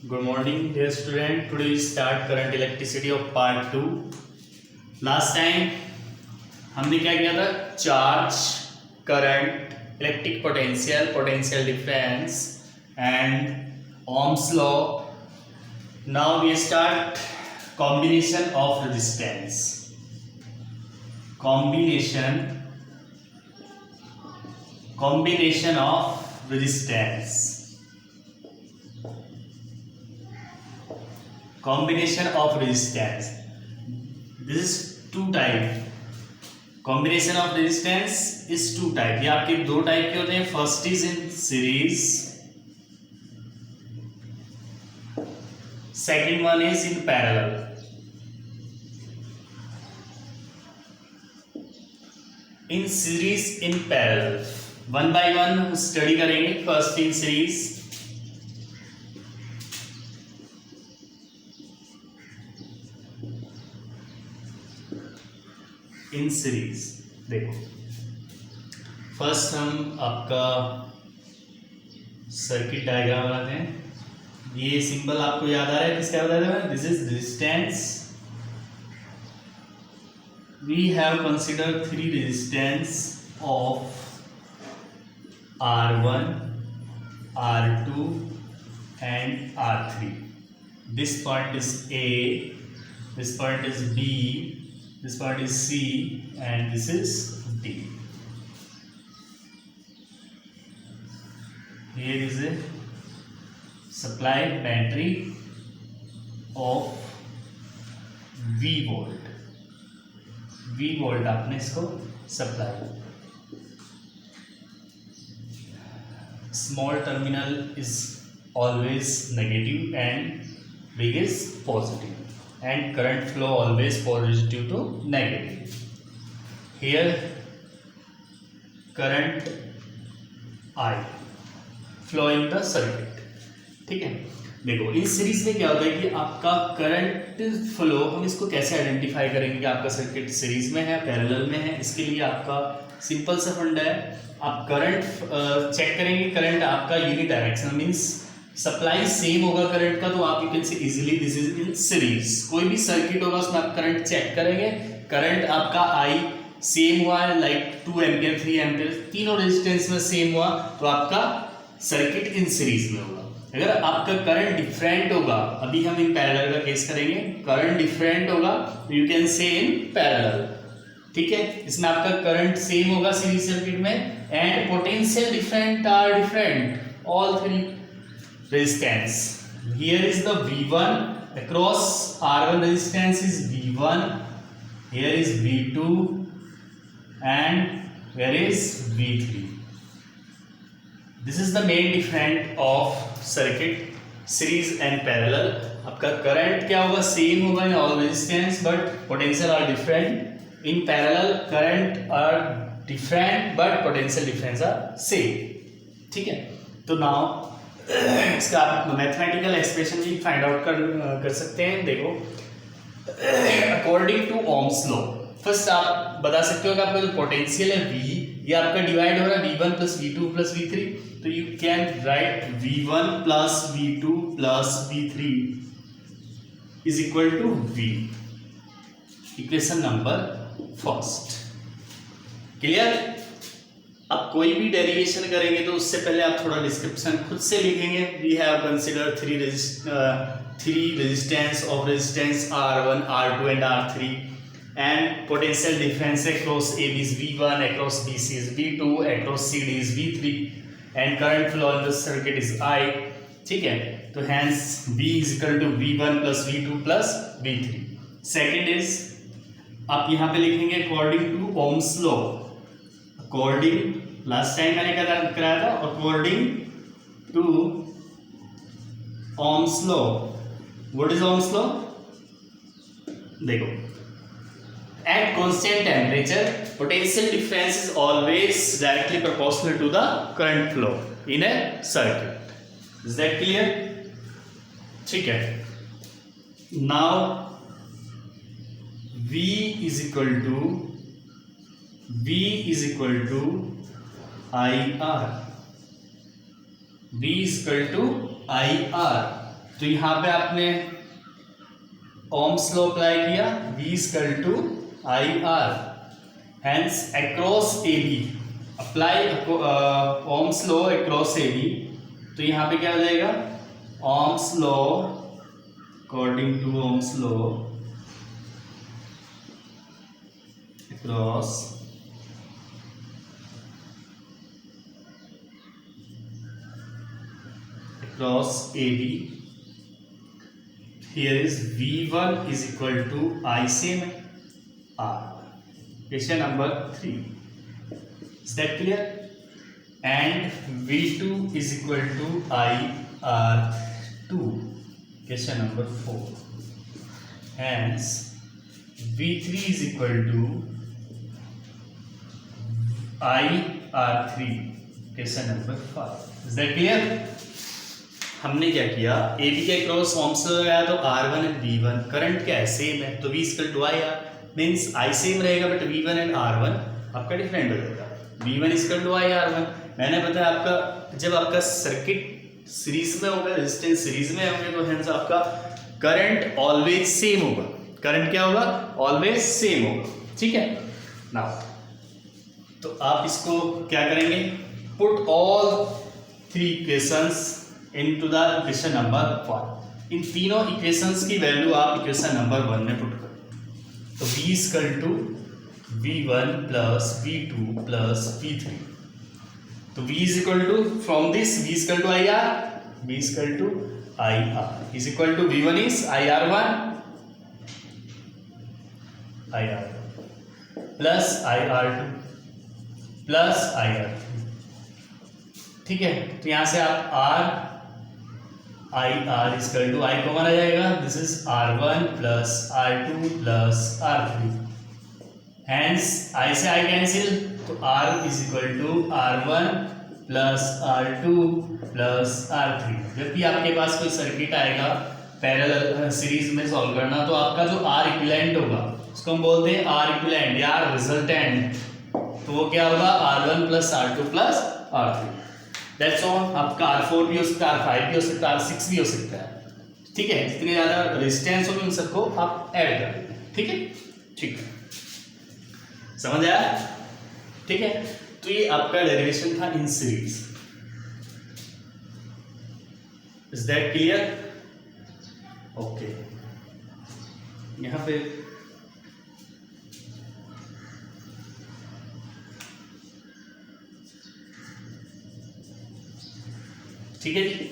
Good morning, dear student. Today we start current electricity of part 2. Last time हमने क्या किया था? Charge, current, electric potential, potential difference and Ohm's law. Now we start combination of resistance. Combination of resistance. Combination of resistance. This is two type. Combination of resistance is two type. ये आपके दो type के होते हैं. First is in series. Second one is in parallel. In series, in parallel. One by one हम study करेंगे. First in series. In series देखो, first हम आपका सर्किट डायग्राम बनाते हैं. ये सिंबल आपको याद आ रहा है? किसका याद आ रहा है? This is resistance. We have consider three resistance of R1, R2 and R3. This part is A, this part is B, this part is C, and this is D. Here is a supply battery of V volt. V volt आपने इसको supply. Small terminal is always negative and big is positive. And current flow always positive to negative. Here current I flowing the circuit. ठीक है. देखो इस series में क्या होता है कि आपका करंट फ्लो, हम इसको कैसे आइडेंटिफाई करेंगे कि आपका सर्किट सीरीज में है, पैरेलल में है. इसके लिए आपका सिंपल सा फंडा है. आप करंट चेक करेंगे. करंट आपका unit direction means supply same होगा करंट का, तो आप you can say easily this is in series. कोई भी सर्किट होगा उसमें आप करंट चेक करेंगे. करंट आपका आई सेम हुआ है, लाइक 2 एम्पियर 3 एम्पियर, तीनों रेजिस्टेंस में सेम हुआ, तो आपका सर्किट इन सीरीज में होगा. अगर आपका करंट डिफरेंट होगा, अभी हम इन पैरेलल का केस करेंगे, करंट डिफरेंट होगा तो you can say in parallel. ठीक है. इसमें आपका करंट सेम होगा सीरीज सर्किट में, and potential different are different all three resistance. Here is the V1 across R1 resistance is V1. Here is V2 and where is V3. This is the main difference of circuit series and parallel. आपका current क्या होगा? Same होगा in all resistance but potential are different. In parallel current are different but potential difference are same. ठीक है. तो now इसका आप mathematical expression भी फाइंड आउट कर सकते हैं. देखो according to Ohm's law, first आप बता सकते हो कि आपका जो पोटेंशियल है V, ये आपका डिवाइड हो रहा है V1 plus V2 plus V3, तो you can write V1 plus V2 plus V3 is equal to V. Equation number first. Clear. अब कोई भी डेरिवेशन करेंगे तो उससे पहले आप थोड़ा डिस्क्रिप्शन खुद से लिखेंगे. We have consider three resistance of resistance R1, R2 and R3 and potential difference across AB is V1, across BC is V2, across CD is V3 and current flow in the circuit is I. ठीक है. तो hence V is equal to V1 plus V2 plus V3. Second is आप यहाँ पे लिखेंगे according to Ohm's law. According, last time मैंने कराया था, according to Ohm's law. What is Ohm's law? देखो at constant temperature potential difference is always directly proportional to the current flow in a circuit. Is that clear? ठीक है. Now V is equal to IR. V is equal to IR. तो यहाँ पे आपने Ohm's law apply किया, V equal to I R, hence across A B apply Ohm's law across A B, तो यहाँ पे क्या हो जाएगा, Ohm's law according to Ohm's law across AB, here is V1 is equal to I same R. Question number 3. Is that clear? And V2 is equal to I R2. Question number 4. Hence V3 is equal to I R3. Question number 5. Is that clear? हमने क्या किया, A B के cross ohms लगाया तो R1 and V1 current क्या है, same है, तो V equal to I R, means I same रहेगा बट V1 एंड R1 आपका डिफरेंट हो जाएगा। V1 equal to I R1, मैंने बताया आपका जब आपका सर्किट सीरीज में होगा, रेजिस्टेंस सीरीज में होंगे, तो हेंस आपका करंट ऑलवेज सेम होगा। करंट क्या होगा, ऑलवेज सेम होगा, ठीक है ना। तो आप इसको क्या करेंगे, put all three equations into the equation number 1। इन तीनों इक्वेशंस की वैल्यू आप इक्वेशन नंबर 1 में पुट करें, तो V equal to V1 plus V2 plus V3, तो V is equal to from this V equal to I R, V equal to I R is equal to V1 is I R 1 I R plus I R 2 plus I R 3, ठीक है। तो यहां से आप R I R equal to I common आ जाएगा, this is R1 plus R2 plus R3, hence आई से I cancel, तो R is equal to R1 plus R2 plus R3। जब भी आपके पास कोई सर्किट आएगा पैरेलल सीरीज में सॉल्व करना, तो आपका जो R इक्विवेलेंट होगा उसको हम बोलते हैं R इक्विवेलेंट या रिजल्टेंट, तो वो क्या होगा, R1 plus R2 plus R3, that's all. आपका R4 भी हो सकता है, R5 भी हो सकता है, R6 भी हो सकता है, ठीक है। जितने ज़्यादा रेजिस्टेंस होगी उन सबको आप ऐड कर देंगे, ठीक है, ठीक है, समझ आया, ठीक है। तो ये आपका डेरिवेशन था in series, is that clear, okay. यहाँ पे ठीक है जी,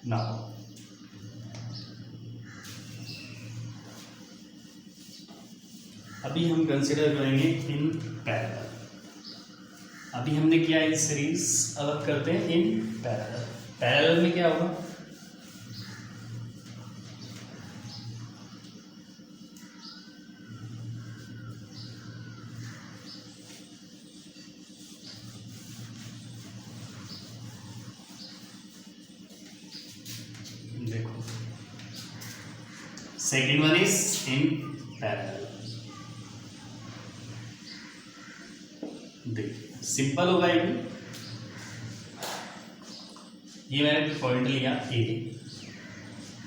नाउ अभी हम कंसिडर करेंगे इन पैरेलल। अभी हमने किया इन सीरीज, अब करते हैं इन पैरेलल। पैरेलल में क्या होगा, देखो second one is in parallel. देखिए सिंपल होगा ये भी, ये मैंने पॉइंट लिया ए,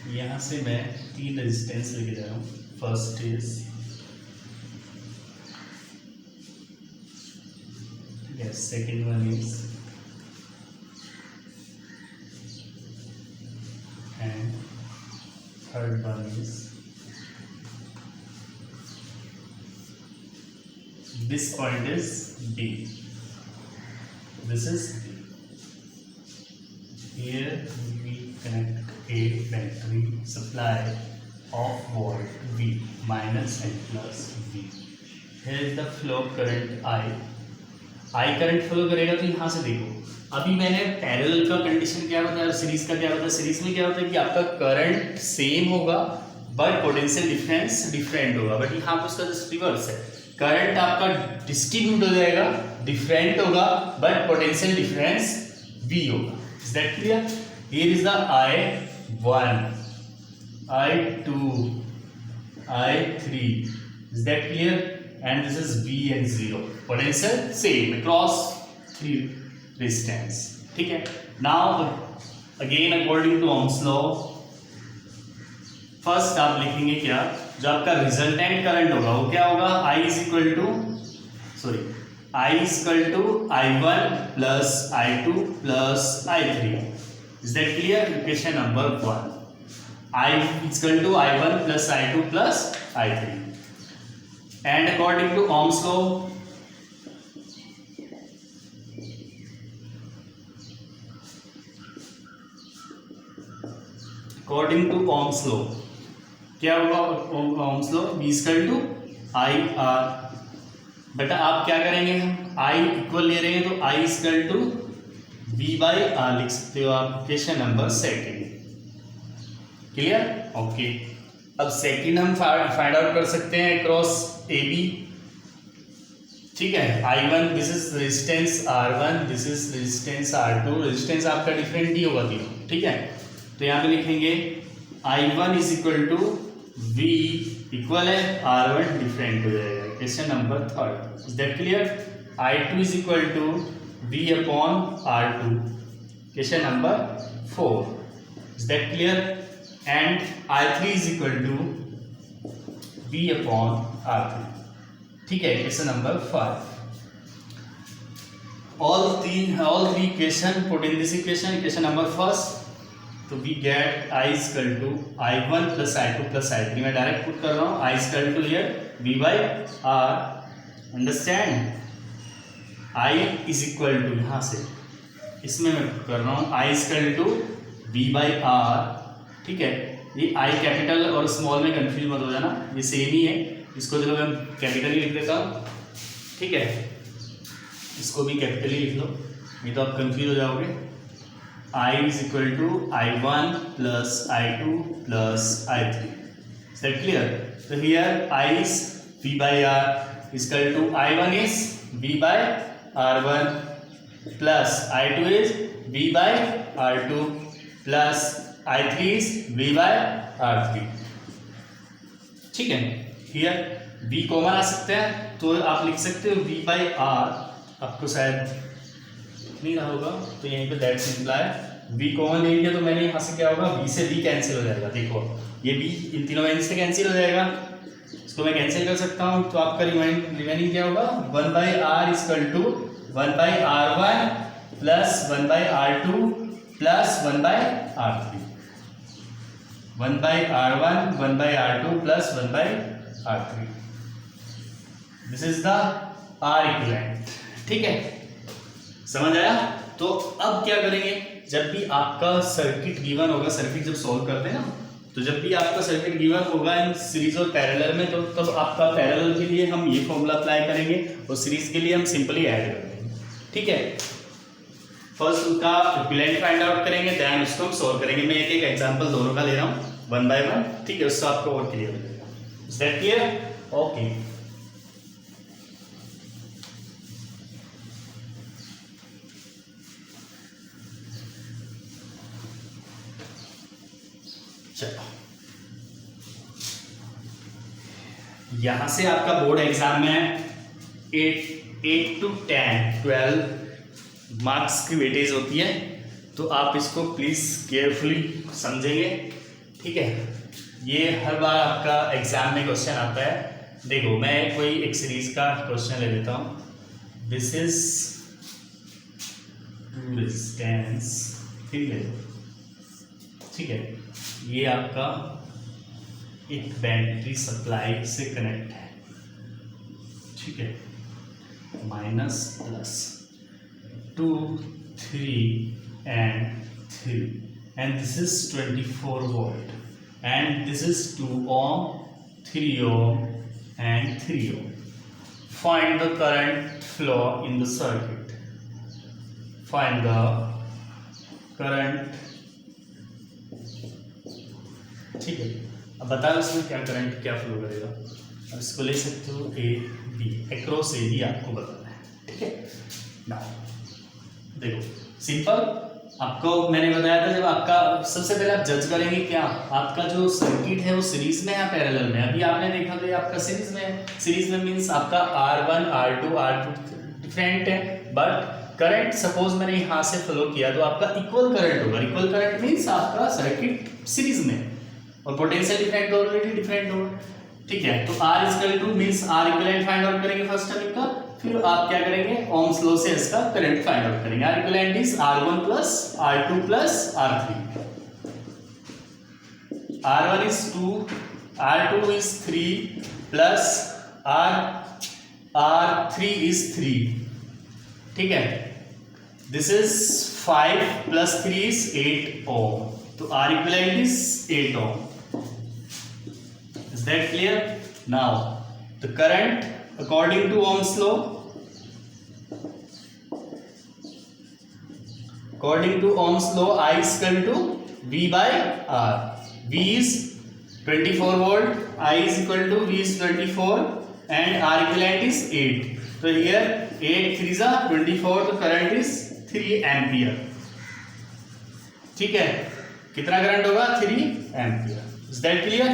यहां से मैं 3 रेजिस्टेंस लेके जा रहा हूं। First is yes, second one is and third one is this point is B, this is B. Here we connect a battery supply of volt V minus and plus V. Here is the flow current I current flow करेगा, तो यहाँ से देखो अभी मैंने parallel का condition क्या बताया और सीरीज का क्या बताया। सीरीज में क्या होता है कि आपका करंट सेम होगा बट पोटेंशियल डिफरेंस डिफरेंट होगा, बट यहाँ पे उसका जस्ट रिवर्स है, करंट आपका डिस्ट्रीब्यूट हो जाएगा, डिफरेंट होगा बट पोटेंशियल डिफरेंस V होगा। Is that clear? Here is the I1, I2, I3, is that clear? And this is V and 0, potential same across 3 resistance, ठीक है। Now again according to Ohm's law first आप लिखेंगे क्या, जो आपका resultant current होगा वो क्या होगा, I is equal to I1 plus I2 plus I3. Is that clear? Equation number 1. I is equal to I1 plus I2 plus I3. And according to Ohm's law, क्या होगा Ohm's law? V is equal to IR. बेटा आप क्या करेंगे, हम I equal ले रहे हैं तो I is equal to V by R लिख सकते हो आप. Equation number 2. क्लियर? ओके. अब सेकंड हम फाइंड आउट कर सकते हैं अक्रॉस ए बी. ठीक है, I1 this is resistance R1, this is resistance R2. Resistance आपका डिफरेंट ही होगा तीनों. ठीक है, तो यहाँ पे लिखेंगे I1 is equal to V equal है R1 डिफरेंट हो जाएगा. Question number 3. Is that clear? I2 is equal to V upon R2. Question number 4. Is that clear? And I3 is equal to V upon R3. ठीक है, question number 5. all three equation put in this equation number first. तो we get I is equal to I1 plus I2 plus I3. मैं direct put कर रहा हूँ I is equal to here V by R. Understand? I is equal to यहाँ से इसमें मैं put कर रहा हूँ I is equal to V by R. ठीक है, ये I कैपिटल और स्मॉल में कंफ्यूज मत हो जाना, ये सेम ही है. इसको चलो मैं कैपिटल ही लिख देता हूँ. ठीक है, इसको भी कैपिटल ही लिख लो, नहीं तो आप कंफ्यूज हो जाओगे. I is equal to I1 plus I2 plus I3. Is that clear? तो here I is V by R is equal to I1 is V by R1 plus I2 is V by R2 plus I3 is V by R3. ठीक है, here V common आ सकते हैं तो आप लिख सकते हो V by R. आपको शायद नहीं रहा होगा तो यहीं पे दैट सिंपल है. V कॉमन ले लिया तो मैंने यहाँ से क्या होगा, V से V कैंसिल हो जाएगा. देखो ये V इन तीनों में से कैंसिल हो जाएगा, इसको मैं कैंसिल कर सकता हूँ. तो आपका रिमेनिंग क्या होगा, 1 by R is equal to 1 by R1 plus 1 by R2 plus 1 by R3. 1 by R1, 1 by R2 plus 1 by R3. This is the R equivalent. ठीक है, समझ आया? तो अब क्या करेंगे, जब भी आपका सर्किट गिवन होगा, सर्किट जब सॉल्व करते हैं ना, तो जब भी आपका सर्किट गिवन होगा इन सीरीज और पैरेलल में, तो तब आपका पैरेलल के लिए हम ये फॉर्मूला अप्लाई करेंगे और सीरीज के लिए हम सिंपली ऐड कर देंगे. ठीक है, फर्स्ट उसका इक्विवेलेंट फाइंड आउट करेंगे, देन उसको हम सॉल्व करेंगे. मैं एक एग्जांपल दोनों का ले रहा हूँ 1 by 1. ठीक है, उससे आपको और क्लियर हो जाएगा. Is that clear? ओके. चलो, यहां से आपका बोर्ड एग्जाम में 8 to 10 12 मार्क्स की वेटेज होती है, तो आप इसको प्लीज केयरफुली समझेंगे. ठीक है, ये हर बार आपका एग्जाम में क्वेश्चन आता है. देखो मैं कोई एक सीरीज का क्वेश्चन ले लेता हूँ. This is resistance. ठीक है, ठीक है, ये आपका एक बैटरी सप्लाई से कनेक्ट है. ठीक है, minus plus 2 3 and 3 and this is 24 volt and this is 2 ohm 3 ohm and 3 ohm. Find the current flow in the circuit. Find the current. ठीक है, अब बताओ इसमें क्या करंट क्या फ्लो करेगा. अब इसको ले सकते हो A B, across A B आपको बताना है. ठीक है ना, देखो सिंपल. आपको मैंने बताया था, जब आपका सबसे पहले आप जज करेंगे क्या, आपका जो सर्किट है वो सीरीज में या पैरेलल में. अभी आपने देखा तो ये आपका सीरीज में है. सीरीज में मीन्स आपका R1 R2 डिफरेंट है, बट करंट सपोज मैंने यहाँ से फ्लो किया तो आपका इक्वल करंट होगा. इक्वल करंट मीन्स आपका सर्किट सीरीज में. और पोटेंशियल डिफरेंट ऑलरेडी डिफरेंट होगा, ठीक है। तो R equal to means R equivalent find out करेंगे फर्स्ट टर्म का, फिर आप क्या करेंगे ओम्स लॉ से इसका करंट फाइंड आउट करेंगे। R equivalent is R1 plus R2 plus R3, R1 is 2, R2 is 3 plus R3 is 3, ठीक है। This is 5 plus 3 is 8 ohm, तो R equivalent is 8 ohm. Is that clear? Now the current according to Ohm's law, I is equal to V by R. V is 24 volt, I is equal to V is 24 and R equivalent is 8. So here 8 3s are 24, तो current is 3 ampere, ठीक है। कितना current होगा 3 ampere. Is that clear?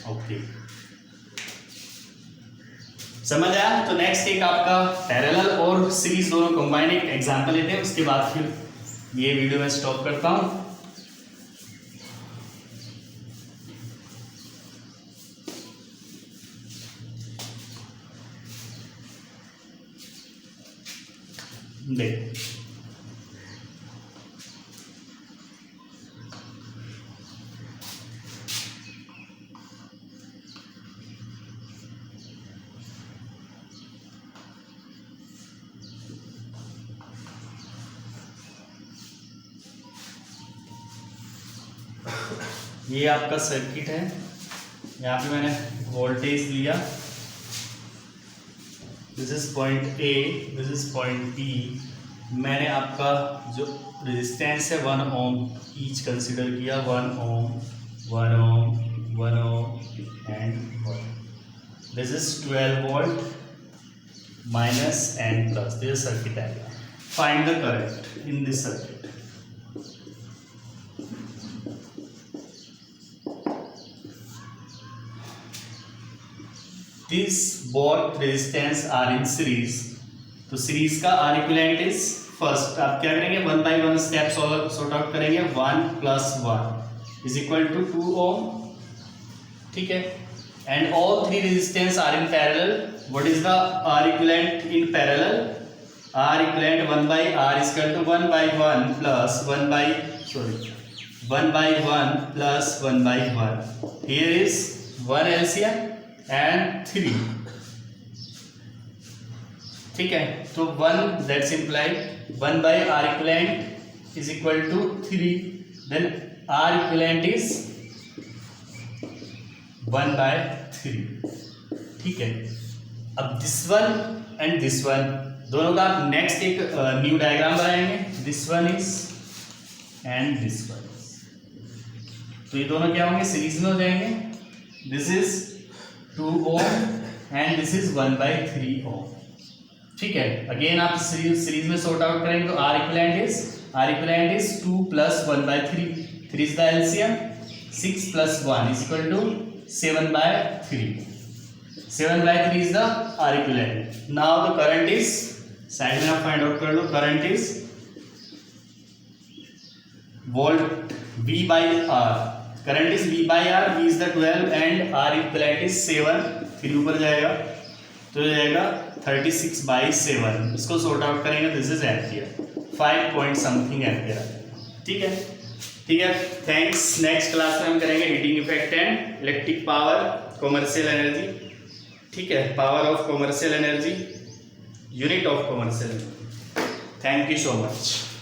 Okay, समझ आया? तो next एक आपका पैरेलल और सीरीज दोनों कंबाइंड एक एग्जांपल लेते हैं, उसके बाद फिर ये वीडियो में स्टॉप करता हूं। देख ये आपका सर्किट है, यहाँ पे मैंने वोल्टेज लिया, this is point A, this is point B. मैंने आपका जो रेजिस्टेंस है 1 ओम ईच कंसिडर किया, 1 ओम 1 ओम 1 ohm and 1। This is 12 volt minus and plus, this is circuit area. Find the current in this circuit. These both resistance are in series, तो series का R equivalent is first आप क्या करेंगे 1 by 1 step sort out करेंगे। 1 plus 1 is equal to 2 ohm, ठीक है। And all three resistance are in parallel. What is the R equivalent in parallel? R equivalent 1 by R is equal to 1 by 1 plus 1 by 1 plus 1 by 1. Here is 1 LCM and 3, ठीक है। तो 1 that's implied 1 by R equivalent is equal to 3, then R equivalent is 1 by 3, ठीक है। अब this one and this one दोनों का आप next एक न्यू डायग्राम बनाएंगे, this one is and this one, तो ये दोनों क्या होंगे सीरीज में हो जाएंगे। This is 2 ohm and this is 1 by 3 ohm, ठीक है। अगेन आप सीरीज में सॉर्ट आउट करेंगे तो R equivalent is 2 plus 1 by 3, 3 is the LCM, 6 plus 1 is equal to 7 by 3, 7 by 3 is the R equivalent. Now the current is, side में आप find out कर लो, current is volt V by R, current is V by R, V is the 12 and R equivalent is 7, फिर ऊपर जाएगा तो जाएगा 36 by 7, इसको सॉर्ट आउट करेंगे, this is ampere, 5 point something ampere आ जाएगा, ठीक है। ठीक है, थैंक्स। नेक्स्ट क्लास में हम करेंगे heating effect and electric power, commercial energy, ठीक है, power of commercial energy, unit of commercial energy. Thank you so much.